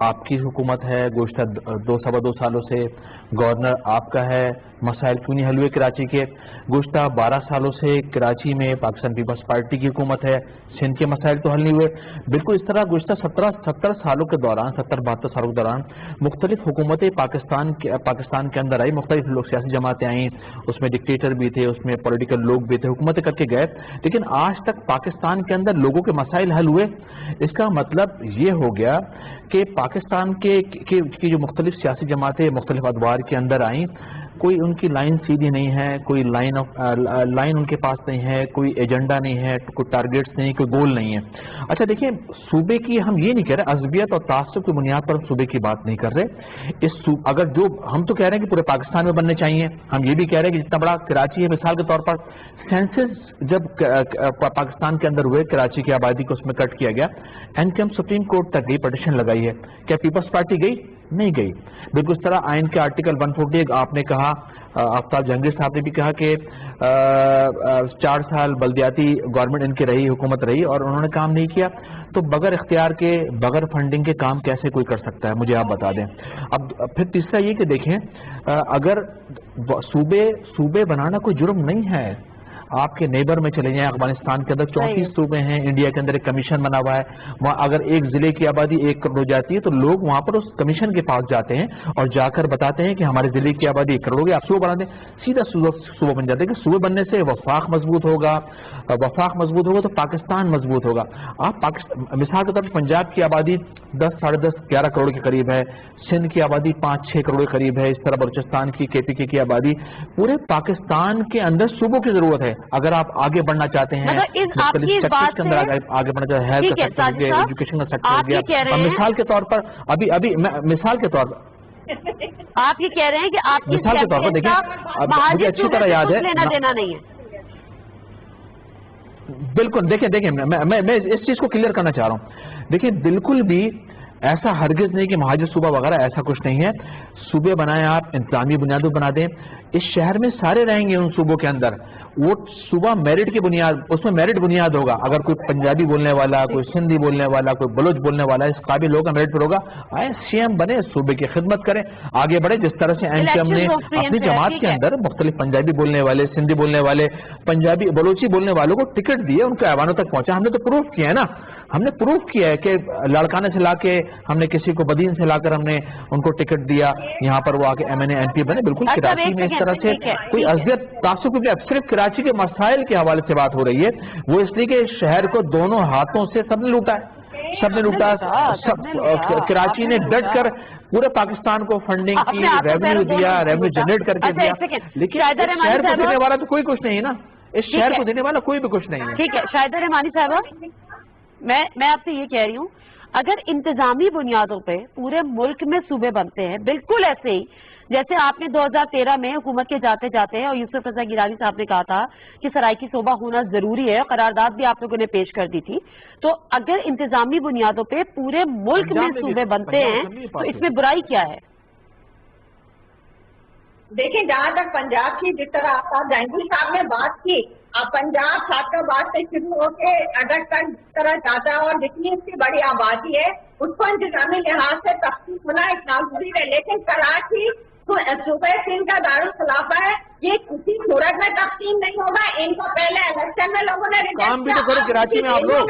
آپ کی حکومت ہے, گزشتہ 2 سالوں سے گورنر آپ کا ہے, مسائل کیوں نہیں حل ہوئے کراچی کے. گزشتہ 12 سالوں سے کراچی میں پاکستان پیپلز پارٹی کی حکومت ہے, سندھ کے مسائل تو حل نہیں ہوئے. بالکل اس طرح گزشتہ 70 سالوں کے دوران, 72 سالوں کے دوران مختلف حکومتیں پاکستان کے اندر آئی, مختلف لوگ سیاسی جماعتیں آئیں, اس میں ڈکٹیٹر بھی تھے, اس میں پولیٹیکل لوگ بھی تھے, حکومتیں کر کے گئے, لیکن آج تک پاکستان کے اندر لوگوں کے مسائل حل ہوئے. اس کا مطلب یہ ہو گیا کہ پاکستان کے جو مختلف سیاسی جماعتیں مختلف ادوار کے اندر آئیں, کوئی ان کی لائن سیدھی نہیں ہے, کوئی لائن ان کے پاس نہیں ہے, کوئی ایجنڈا نہیں ہے, کوئی ٹارگیٹس نہیں, کوئی گول نہیں ہے. اچھا دیکھیں, صوبے کی ہم یہ نہیں کہہ رہے, عصبیت اور تعصب کی بنیاد پر ہم صوبے کی بات نہیں کر رہے. اگر جو ہم تو کہہ رہے ہیں کہ پورے پاکستان میں بننے چاہیے, ہم یہ بھی کہہ رہے ہیں کہ جتنا بڑا کراچی ہے, مثال کے طور پر سینسز جب پاکستان کے اندر ہوئے, کراچی کی آبادی کو اس میں کٹ کیا گیا, این کے ایم سپریم کورٹ تک گئی, پٹیشن لگائی ہے. کیا پیپلز پارٹی گئی؟ نہیں گئی. بالکل اس طرح آئین کے آرٹیکل 140 آپ نے کہا, آفتاب جہانگیر صاحب نے بھی کہا کہ 4 سال بلدیاتی گورنمنٹ ان کی رہی, حکومت رہی, اور انہوں نے کام نہیں کیا. تو بغیر اختیار کے, بغیر فنڈنگ کے کام کیسے کوئی کر سکتا ہے, مجھے آپ بتا دیں. اب پھر تیسرا یہ کہ دیکھیں, اگر صوبے بنانا کوئی جرم نہیں ہے. آپ کے نیبر میں چلے جائیں, افغانستان کے اندر 34 صوبے ہیں, انڈیا کے اندر ایک کمیشن بنا ہوا ہے, وہاں اگر ایک ضلع کی آبادی 1 کروڑ ہو جاتی ہے تو لوگ وہاں پر اس کمیشن کے پاس جاتے ہیں اور جا کر بتاتے ہیں کہ ہمارے ضلع کی آبادی 1 کروڑ ہوگی, آپ صوبہ بنا دیں, سیدھا صوبہ بن جاتے ہیں. کہ صوبے بننے سے وفاق مضبوط ہوگا تو پاکستان مضبوط ہوگا. آپ مثال کے طور پر پنجاب کی آبادی 10, 10.5, 11 کروڑ کے قریب ہے, سندھ کی آبادی 5-6 کروڑ کے قریب ہے, اس طرح بلوچستان کی کے پی کے آبادی. پورے پاکستان کے اندر صوبوں کی ضرورت ہے اگر آپ آگے بڑھنا چاہتے ہیں, مختلف سیکٹرز کے اندر آگے بڑھنا چاہتے ہیں, ہیلتھ کا سیکٹر ہو گیا, ایجوکیشن کا سیکٹر ہو گیا. مثال کے طور پر مثال کے طور پر آپ یہ کہہ رہے ہیں کہ آپ کی مثال کے طور پر دیکھیں, مجھے اچھی طرح یاد ہے, لینا دینا نہیں ہے. بالکل دیکھیں میں اس چیز کو کلیئر کرنا چاہ رہا ہوں. دیکھیں بالکل بھی ایسا ہرگز نہیں کہ مہاجر صوبہ وغیرہ, ایسا کچھ نہیں ہے. صوبے بنائیں, آپ انتظامی بنیادوں بنا دیں, اس شہر میں سارے رہیں گے ان صوبوں کے اندر. وہ صوبہ میرٹ کی بنیاد, اس میں میرٹ بنیاد ہوگا. اگر کوئی پنجابی بولنے والا, کوئی سندھی بولنے والا, کوئی بلوچ بولنے والا اس قابل ہوگا, میرٹ پر ہوگا, آئے سی ایم بنے, صوبے کی خدمت کریں, آگے بڑھے. جس طرح سے این کے ایم نے اپنی جماعت کے اندر مختلف پنجابی بولنے والے, سندھی بولنے والے, پنجابی بلوچی بولنے والوں کو ٹکٹ دیے, ان کے ایوانوں تک پہنچا. ہم نے تو پروف کیا ہے نا, ہم نے پروف کیا ہے کہ لڑکانے سے لا کے ہم نے کسی کو بدین سے لا کر ہم نے ان کو ٹکٹ دیا, یہاں پر وہ آ کے M N A M P بنے. بالکل کراچی میں اس طرح سے کوئی اذیت تعصب, کیونکہ صرف کراچی کے مسائل کے حوالے سے بات ہو رہی ہے, وہ اس لیے کہ شہر کو دونوں ہاتھوں سے سب نے لوٹا ہے. کراچی نے ڈٹ کر پورے پاکستان کو فنڈنگ کی, ریونیو دیا, ریونیو جنریٹ کر کے دیا, لیکن شہر کو دینے والا تو کوئی کچھ نہیں ہے نا, اس شہر کو دینے والا کوئی بھی کچھ نہیں ہے. ٹھیک ہے شاہدہ رحمانی صاحبہ, میں آپ سے یہ کہہ رہی ہوں, اگر انتظامی بنیادوں پہ پورے ملک میں صوبے بنتے ہیں بالکل ایسے ہی جیسے آپ نے 2013 میں حکومت کے جاتے جاتے اور یوسف رضا گیلانی صاحب نے کہا تھا کہ سرائکی صوبہ ہونا ضروری ہے، قرارداد بھی آپ لوگوں نے پیش کر دی تھی، تو اگر انتظامی بنیادوں پہ پورے ملک میں صوبے بنتے ہیں تو اس میں برائی کیا ہے؟ دیکھیں جہاں تک پنجاب کی جس طرح آفتاب جہانگیر صاحب نے بات کی، پنجاب سابقہ سے شروع ہو کے اگر تک جس طرح جاتا ہے اور جتنی اس کی بڑی آبادی ہے اس کو انتظامی لحاظ سے تقسیم ہونا ایک ناگزیر ہے، لیکن کراچی صوبہ سندھ کا دارالخلافہ ہے، یہ کسی صورت میں تقسیم نہیں ہوگا۔ ان کو پہلے الیکشن میں لوگوں نے کام بھی تو کرو کراچی میں، آپ لوگ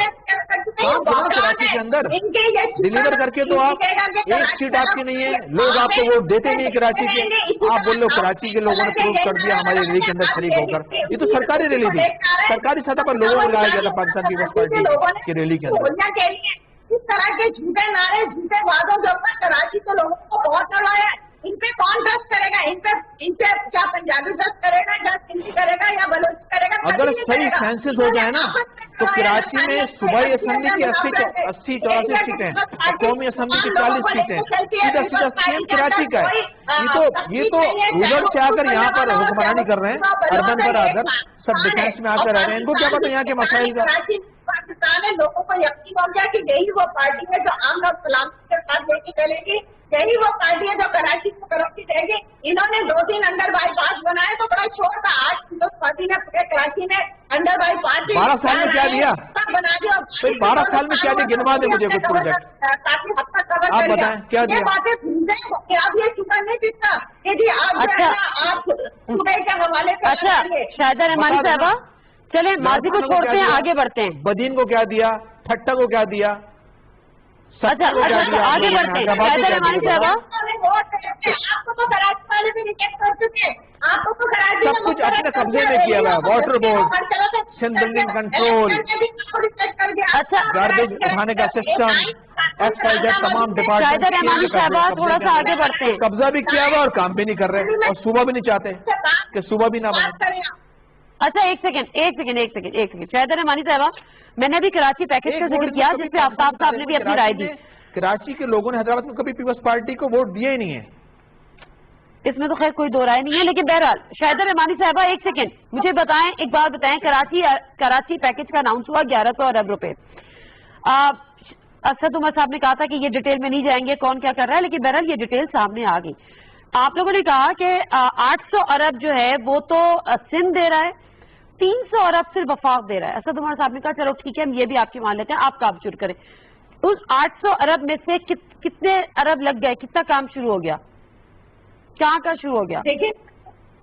کام کرو کراچی کے اندر ڈیلیور کر کے، تو آپ ایک سیٹ آپ کی نہیں ہے، لوگ آپ کو ووٹ دیتے نہیں کراچی کے، آپ بول رہے ہو کراچی کے لوگوں نے پروف کر دیا ہماری ریلی کے اندر شریک ہو کر۔ یہ تو سرکاری ریلی تھی، سرکاری سطح پر لوگوں کو لایا گیا تھا پاکستان پیپلز پارٹی کی ریلی کے اندر۔ اس طرح کے جھوٹے نعرے جھوٹے وعدوں کے اوپر کراچی کے لوگوں کو بہت لڑایا ہے، ان پہ کون ٹرسٹ کرے گا؟ ان پہ کیا پنجابی ٹرسٹ کرے گا یا سندھی کرے گا یا بلوچ کرے گا؟ اگر صحیح سینسز ہو جائے نا تو کراچی میں صوبائی اسمبلی کی 80-84 سیٹیں اور قومی اسمبلی کی 40 سیٹیں، سیدھا سیدھا سیم کراچی کا ہے۔ یہ تو ادھر سے آ کر یہاں پر حکمرانی کر رہے ہیں، اربن پر آ کر سب ڈیفینس میں آ کر رہ رہے ہیں، ان کو کیا پتا یہاں کے مسائل کا۔ پاکستان ہے، لوگوں کو یقین ہو گیا کہ یہی وہ پارٹی ہے جو عام اور سلامتی کے ساتھ لے کے چلے گی، یہی وہ پارٹی ہے جو کراچی کو ترقی دے گی۔ انہوں نے 2-3 انڈر بائی پاس بنائے تو بڑا شور تھا، آج پیپلز پارٹی نے پورے کراچی میں انڈر بائی پاس 12 سال میں کیا دیا؟ بنا دیا۔ 12 سال میں کیا دیا؟ گنوا دیں مجھے کچھ پروجیکٹ، آپ بتائیں کیا دیا؟ یہ باتیں کہ آپ یہ شکر نہیں پیتا کہ جی آپ صوبے کے حوالے سے۔ اچھا شاہدہ رحمانی صاحبہ، چلیں ماضی کو چھوڑتے ہیں، آگے بڑھتے ہیں۔ بدین کو کیا دیا؟ ٹھٹا کو کیا دیا؟ اچھا آگے بڑھتے ہیں، شاہدہ رحمانی صاحبہ۔ آپ کو تو کراچی والے بھی ریجیکٹ کر چکے، آپ کو تو کراچی سب کچھ اپنے قبضے میں کیا ہوا ہے، water board, Sindh building control, اچھا گاربیج اٹھانے کا سسٹم، XYZ تمام ڈپارٹمنٹ شاہدہ رحمانی صاحبہ تھوڑا سا آگے بڑھتے ہیں۔ قبضہ بھی کیا ہوا اور کام بھی نہیں کر رہے، اور صوبہ بھی نہیں چاہتے کہ صوبہ بھی نہ بنے۔ اچھا ایک سیکنڈ شاہدہ رحمانی صاحبہ، میں نے بھی کراچی پیکج کا ذکر کیا جس پہ آفتاب صاحب نے بھی اپنی رائے دی۔ کراچی کے لوگوں نے حیدرآباد میں کبھی پیپلز پارٹی کو ووٹ دیا ہی نہیں ہے، اس میں تو خیر کوئی دو رائے نہیں ہے، لیکن بہرحال شاہدہ رحمانی صاحبہ ایک سیکنڈ مجھے بتائیں، ایک بات بتائیں، کراچی پیکج کا اناؤنس ہوا 1100 ارب روپے۔ اسد عمر صاحب نے کہا تھا کہ یہ ڈیٹیل میں نہیں جائیں گے کون کیا کر رہا ہے، لیکن بہرحال یہ ڈیٹیل سامنے آ گئی۔ آپ لوگوں نے کہا کہ 800 ارب جو ہے وہ تو سندھ دے رہا ہے، 300 ارب صرف وفاق دے رہا ہے۔ اسد عمر صاحب نے کہا چلو ٹھیک ہے ہم یہ بھی آپ کی مان لیتے ہیں، آپ کام شروع کریں۔ اس 800 ارب میں سے کتنے ارب لگ گئے، کتنا کام شروع ہو گیا، کہاں کا شروع ہو گیا؟ دیکھیں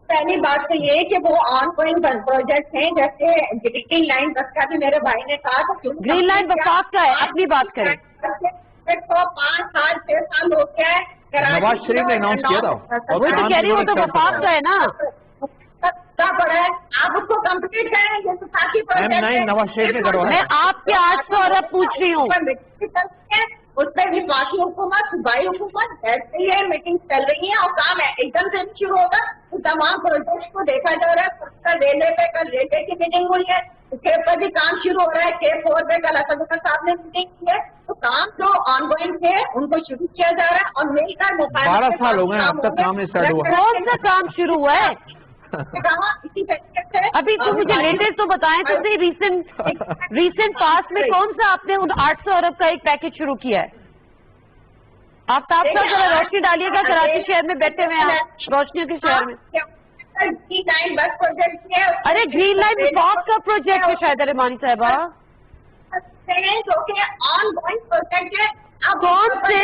پہلی بات تو یہ کہ وہ آن گوئنگ پروجیکٹ ہیں، جیسے گرین لائن بس کا بھی میرے بھائی نے کہا تو گرین لائن وفاق کا ہے، اپنی بات کریں۔ 5 سال 6 سال ہو گیا ہے، نواز شریف نے اناؤنس کیا تھا، وہی تو کہہ رہی ہوں، وہ تو وفاق کا ہے نا۔ پڑا ہے آپ اس کو کمپلیٹ کریں، یہ تو ساتھی M9 نواز شریف نے کروایا۔ میں آپ کے 800 ارب پوچھ رہی ہوں۔ اس پہ بھی باقی حکومت صوبائی حکومت بیٹھ رہی ہے، میٹنگ چل رہی ہے اور کام ہے ایک دم سے شروع ہوگا۔ تمام پروجیکٹ کو دیکھا جا رہا ہے، کل ریلوے پہ کل ریلوے کی میٹنگ ہوئی ہے، کیپ پر بھی کام شروع ہو رہا ہے، K4 پہ کل اسد عمر صاحب نے میٹنگ کی ہے، تو کام جو آن گوئنگ تھے ان کو شروع کیا جا رہا ہے اور مل کر 12 سال ہو گئے اب تک کام نہیں اسٹارٹ ہوا۔ کون سا کام شروع ہوا ہے اسی طریقے سے ابھی؟ تو مجھے لیٹسٹ تو بتائیں، تو ریسنٹ پاس میں کون سا آپ نے ان 800 ارب کا ایک پیکج شروع کیا ہے؟ آفتاب صاحب ذرا روشنی ڈالیے گا، کراچی شہر میں بیٹھے ہوئے ہیں، روشنیوں کے شہر میں۔ گرین لائن بس پروجیکٹ ہے، ارے گرین لائن وفاق کا پروجیکٹ ہے شاہدہ رحمانی صاحبہ، جو کہ آن گوئنگ پروجیکٹ ہے۔ اب کون سے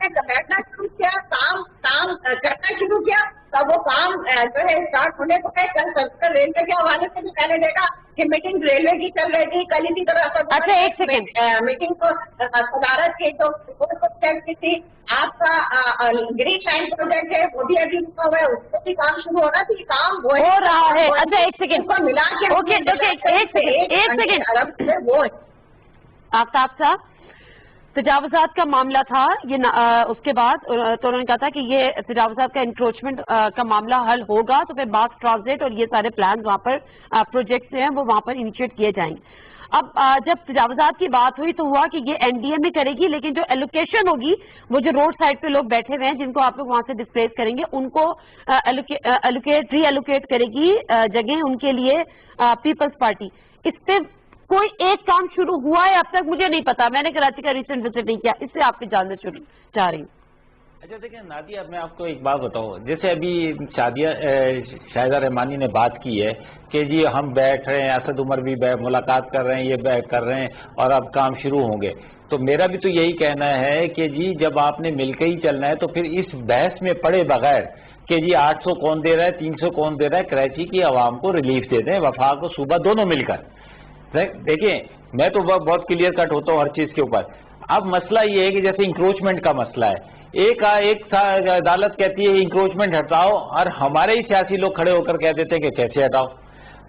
بیٹھنا شروع کیا، کام کرنا شروع کیا، تب وہ کام جو ہے اسٹارٹ ہونے کو ہے۔ کل ریلوے کے حوالے سے بھی میں نے دیکھا کہ میٹنگ ریلوے کی چل رہی تھی، کل اسی طرح اچھا ایک سیکنڈ میٹنگ کو صدارت کی جو پروجیکٹ کی تھی آپ کا گرین لائن پروجیکٹ ہے وہ بھی ابھی رکا ہوا ہے، اس کو بھی کام شروع ہونا تھی، کام وہ ہو رہا ہے۔ اچھا ایک سیکنڈ ملا کے ایک سیکنڈ وہ آفتاب صاحب، تجاوزات کا معاملہ تھا یہ اس کے بعد تو انہوں نے کہا تھا کہ یہ تجاوزات کا انکروچمنٹ کا معاملہ حل ہوگا تو پھر باس ٹرانزٹ اور یہ سارے پلانز وہاں پر پروجیکٹس ہیں وہ وہاں پر انیشیٹ کیے جائیں گے۔ اب جب تجاوزات کی بات ہوئی تو ہوا کہ یہ این ڈی اے میں کرے گی، لیکن جو ایلوکیشن ہوگی وہ جو روڈ سائڈ پہ لوگ بیٹھے ہوئے ہیں جن کو آپ لوگ وہاں سے ڈسپلیس کریں گے ان کو ری ایلوکیٹ کرے گی جگہ ان کے لیے پیپلز پارٹی. اس پہ کوئی ایک کام شروع ہوا ہے اب تک؟ مجھے نہیں پتا، میں نے کراچی کا ریسنٹ وزٹ نہیں کیا، اس سے آپ کی جاننا چاہ رہی ہوں. اچھا دیکھیں نادیہ، میں آپ کو ایک بات بتاؤں. جیسے ابھی شاہدہ رحمانی نے بات کی ہے کہ جی ہم بیٹھ رہے ہیں، اسد عمر بھی ملاقات کر رہے ہیں، یہ کر رہے ہیں اور اب کام شروع ہوں گے. تو میرا بھی تو یہی کہنا ہے کہ جی جب آپ نے مل کے ہی چلنا ہے تو پھر اس بحث میں پڑے بغیر کہ جی 800 کون دے رہا ہے، 300 کون دے رہا ہے، کراچی کی عوام کو ریلیف دے دیں، وفاق و صوبہ دونوں مل کر. دیکھیں میں تو بہت کلیئر کٹ ہوتا ہوں ہر چیز کے اوپر. اب مسئلہ یہ ہے کہ جیسے انکروچمنٹ کا مسئلہ ہے، ایک عدالت کہتی ہے انکروچمنٹ ہٹاؤ اور ہمارے ہی سیاسی لوگ کھڑے ہو کر کہہ دیتے ہیں کہ کیسے ہٹاؤ.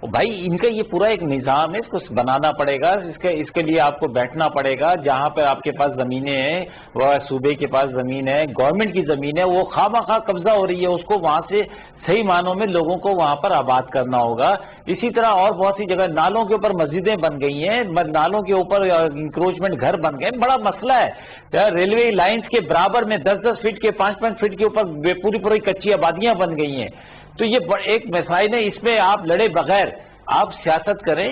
بھائی ان کا یہ پورا ایک نظام ہے، اس کو بنانا پڑے گا، اس کے لیے آپ کو بیٹھنا پڑے گا. جہاں پہ آپ کے پاس زمینیں ہیں، وہ صوبے کے پاس زمین ہے، گورنمنٹ کی زمین ہے، وہ خواہ قبضہ ہو رہی ہے، اس کو وہاں سے صحیح معنوں میں لوگوں کو وہاں پر آباد کرنا ہوگا. اسی طرح اور بہت سی جگہ نالوں کے اوپر مسجدیں بن گئی ہیں، نالوں کے اوپر انکروچمنٹ گھر بن گئے، بڑا مسئلہ ہے. ریلوے لائنز کے برابر میں 10-10 فٹ کے 5-5 فٹ کے اوپر پوری کچی آبادیاں بن گئی ہیں. تو یہ ایک مسائل ہے، اس میں آپ لڑے بغیر آپ سیاست کریں،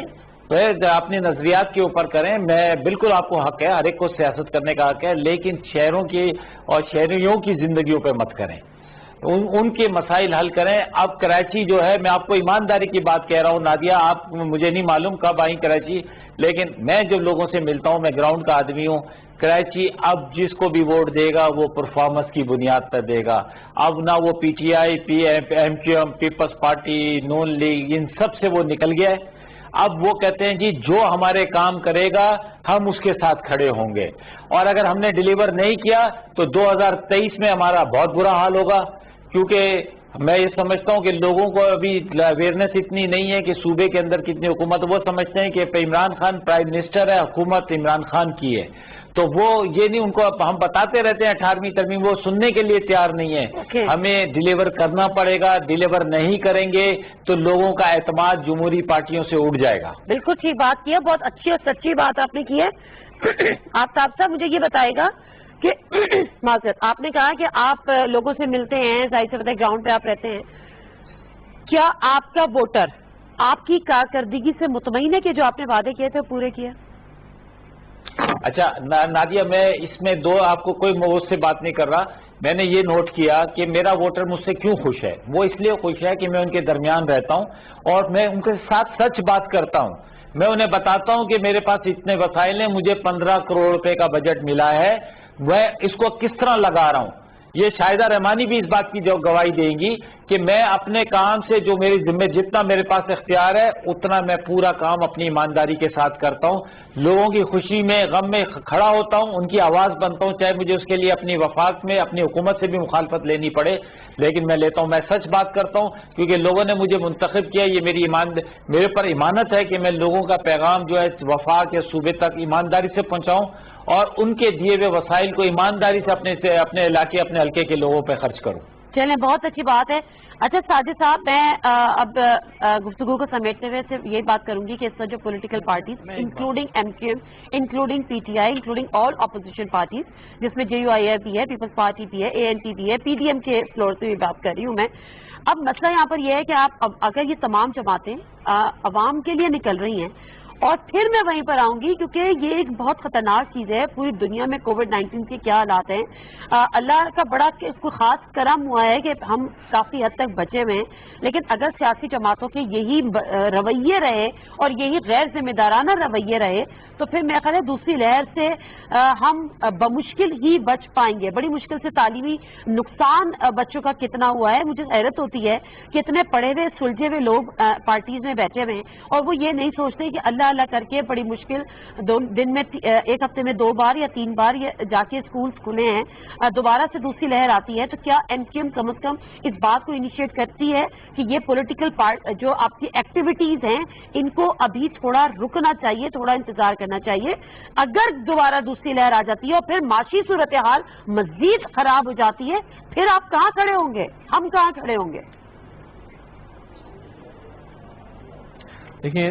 اپنے نظریات کے اوپر کریں. میں بالکل آپ کو حق ہے، ہر ایک کو سیاست کرنے کا حق ہے، لیکن شہروں کی اور شہریوں کی زندگیوں پہ مت کریں، ان کے مسائل حل کریں. اب کراچی جو ہے، میں آپ کو ایمانداری کی بات کہہ رہا ہوں نادیہ، آپ مجھے نہیں معلوم کب آئیں کراچی، لیکن میں جو لوگوں سے ملتا ہوں، میں گراؤنڈ کا آدمی ہوں. کراچی اب جس کو بھی ووٹ دے گا وہ پرفارمنس کی بنیاد پر دے گا. اب نہ وہ P T I, M Q M, Peoples Party, Noon League, ان سب سے وہ نکل گیا ہے. اب وہ کہتے ہیں جی جو ہمارے کام کرے گا ہم اس کے ساتھ کھڑے ہوں گے، اور اگر ہم نے ڈیلیور نہیں کیا تو 2023 میں ہمارا بہت برا حال ہوگا. کیونکہ میں یہ سمجھتا ہوں کہ لوگوں کو ابھی اویئرنیس اتنی نہیں ہے کہ صوبے کے اندر کتنی حکومت. وہ سمجھتے ہیں کہ عمران خان پرائم منسٹر ہے، حکومت عمران خان کی ہے، تو وہ یہ نہیں، ان کو ہم بتاتے رہتے ہیں 18ویں ترمیم، وہ سننے کے لیے تیار نہیں ہے. ہمیں ڈیلیور کرنا پڑے گا، ڈیلیور نہیں کریں گے تو لوگوں کا اعتماد جمہوری پارٹیوں سے اٹھ جائے گا. بالکل ٹھیک بات کی ہے، بہت اچھی اور سچی بات آپ نے کی ہے. آفتاب صاحب مجھے یہ بتائے گا کہ معذرت، آپ نے کہا کہ آپ لوگوں سے ملتے ہیں، ظاہر سے پتہ ہے گراؤنڈ پہ آپ رہتے ہیں، کیا آپ کا ووٹر آپ کی کارکردگی سے مطمئن ہے کہ جو آپ نے وعدے کیے تھے پورے کیے؟ اچھا نادیہ، میں اس میں آپ کو کوئی اس سے بات نہیں کر رہا. میں نے یہ نوٹ کیا کہ میرا ووٹر مجھ سے کیوں خوش ہے. وہ اس لیے خوش ہے کہ میں ان کے درمیان رہتا ہوں اور میں ان کے ساتھ سچ بات کرتا ہوں. میں انہیں بتاتا ہوں کہ میرے پاس اتنے وسائل ہیں، مجھے 15 کروڑ روپے کا بجٹ ملا ہے، میں اس کو کس طرح لگا رہا ہوں. یہ شاہدہ رحمانی بھی اس بات کی جو گواہی دیں گی کہ میں اپنے کام سے جو میری ذمہ، جتنا میرے پاس اختیار ہے اتنا میں پورا کام اپنی ایمانداری کے ساتھ کرتا ہوں. لوگوں کی خوشی میں، غم میں کھڑا ہوتا ہوں، ان کی آواز بنتا ہوں، چاہے مجھے اس کے لیے اپنی وفاق میں اپنی حکومت سے بھی مخالفت لینی پڑے، لیکن میں لیتا ہوں. میں سچ بات کرتا ہوں کیونکہ لوگوں نے مجھے منتخب کیا. یہ میرے پر ایمانت ہے کہ میں لوگوں کا پیغام جو ہے وفاق یا صوبے تک ایمانداری سے پہنچاؤں اور ان کے دیے ہوئے وسائل کو ایمانداری سے اپنے علاقے، اپنے حلقے کے لوگوں پہ خرچ کروں. چلیں، بہت اچھی بات ہے. اچھا ساجد صاحب، میں اب گفتگو کو سمیٹتے ہوئے صرف یہی بات کروں گی کہ اس وقت جو political parties including M Q M, including P T I, including all opposition parties, جس میں جے یو آئی بھی ہے، پیپلز پارٹی بھی ہے، اے این پی بھی ہے، پی ڈی ایم کے فلور سے بھی بات کر رہی ہوں میں. اب مسئلہ یہاں پر یہ ہے کہ آپ اگر یہ تمام جماعتیں عوام کے لیے نکل رہی ہیں، اور پھر میں وہیں پر آؤں گی کیونکہ یہ ایک بہت خطرناک چیز ہے. پوری دنیا میں کووڈ-19 کے کیا حالات ہیں، اللہ کا بڑا اس کو خاص کرم ہوا ہے کہ ہم کافی حد تک بچے ہوئے ہیں. لیکن اگر سیاسی جماعتوں کے یہی رویے رہے اور یہی غیر ذمہ دارانہ رویے رہے تو پھر میرا خیال ہے دوسری لہر سے ہم بمشکل ہی بچ پائیں گے. بڑی مشکل سے تعلیمی نقصان بچوں کا کتنا ہوا ہے. مجھے حیرت ہوتی ہے کہ اتنے پڑھے ہوئے سلجھے ہوئے لوگ پارٹیز میں بیٹھے ہوئے ہیں اور وہ یہ نہیں سوچتے کہ اللہ کر کے بڑی مشکل دن میں ایک ہفتے میں 2 بار یا 3 بار جا کے اسکولز کھلے ہیں، دوبارہ سے دوسری لہر آتی ہے. تو کیا ایم کیو ایم کم از کم اس بات کو انیشیٹ کرتی ہے کہ یہ پولیٹیکل جو آپ کی ایکٹیویٹیز ہیں ان کو ابھی تھوڑا رکنا چاہیے، تھوڑا انتظار کرنا چاہیے. اگر دوبارہ دوسری لہر آ جاتی ہے اور پھر معاشی صورتحال مزید خراب ہو جاتی ہے، پھر آپ کہاں کھڑے ہوں گے، ہم کہاں کھڑے ہوں گے؟ دیکھیے